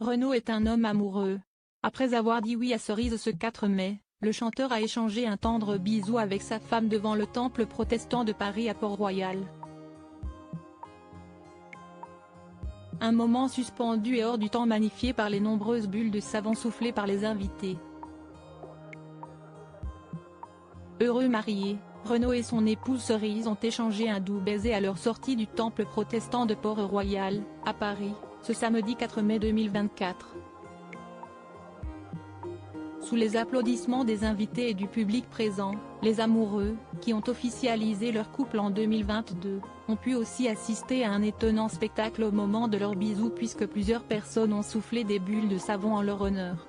Renaud est un homme amoureux. Après avoir dit oui à Cerise ce 4 mai, le chanteur a échangé un tendre bisou avec sa femme devant le temple protestant de Paris à Port-Royal. Un moment suspendu et hors du temps magnifié par les nombreuses bulles de savon soufflées par les invités. Heureux mariés, Renaud et son épouse Cerise ont échangé un doux baiser à leur sortie du temple protestant de Port-Royal, à Paris, ce samedi 4 mai 2024. Sous les applaudissements des invités et du public présent, les amoureux, qui ont officialisé leur couple en 2022, ont pu aussi assister à un étonnant spectacle au moment de leur bisou puisque plusieurs personnes ont soufflé des bulles de savon en leur honneur.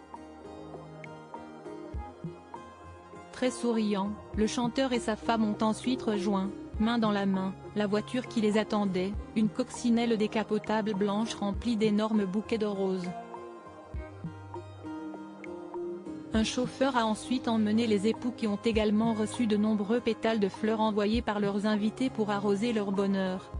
Très souriant, le chanteur et sa femme ont ensuite rejoint, main dans la main, la voiture qui les attendait, une coccinelle décapotable blanche remplie d'énormes bouquets de roses. Un chauffeur a ensuite emmené les époux qui ont également reçu de nombreux pétales de fleurs envoyés par leurs invités pour arroser leur bonheur.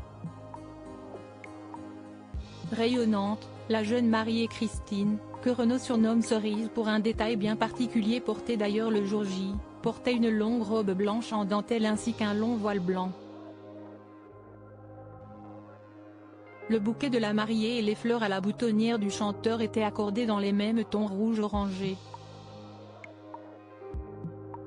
Rayonnante, la jeune mariée Christine, que Renaud surnomme Cerise pour un détail bien particulier porté d'ailleurs le jour J, portait une longue robe blanche en dentelle ainsi qu'un long voile blanc. Le bouquet de la mariée et les fleurs à la boutonnière du chanteur étaient accordés dans les mêmes tons rouge-orangé.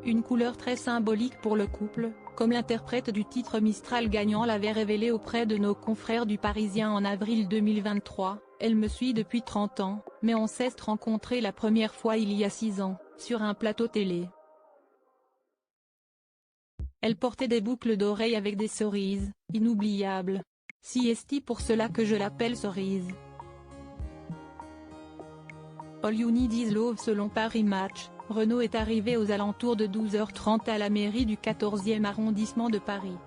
Une couleur très symbolique pour le couple, comme l'interprète du titre Mistral gagnant l'avait révélé auprès de nos confrères du Parisien en avril 2023, « Elle me suit depuis 30 ans, mais on s'est rencontrés la première fois il y a 6 ans, sur un plateau télé. Elle portait des boucles d'oreilles avec des cerises, inoubliables. Si est pour cela que je l'appelle Cerise. All You Need Is Love » selon Paris Match. Renaud est arrivé aux alentours de 12h30 à la mairie du 14e arrondissement de Paris.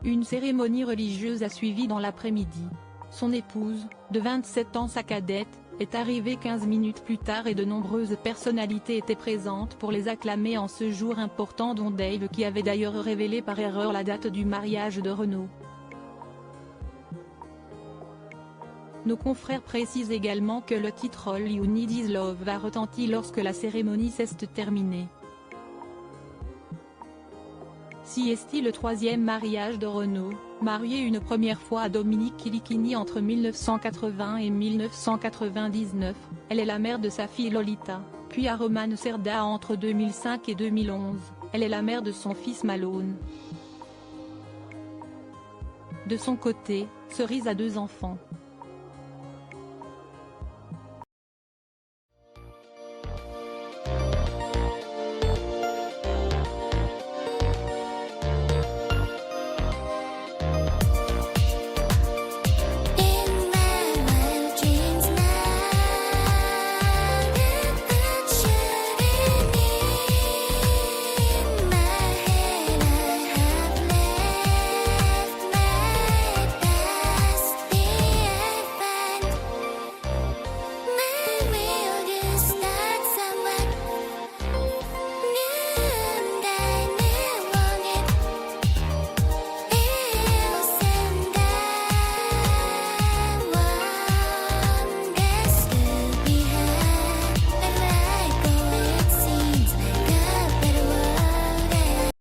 Une cérémonie religieuse a suivi dans l'après-midi. Son épouse, de 27 ans sa cadette, est arrivée 15 minutes plus tard et de nombreuses personnalités étaient présentes pour les acclamer en ce jour important dont Dave qui avait d'ailleurs révélé par erreur la date du mariage de Renaud. Nos confrères précisent également que le titre All You Need Is Love va retentir lorsque la cérémonie s'est terminée. Si est le troisième mariage de Renaud, marié une première fois à Dominique Kilikini entre 1980 et 1999, elle est la mère de sa fille Lolita, puis à Roman Serda entre 2005 et 2011, elle est la mère de son fils Malone. De son côté, Cerise a 2 enfants.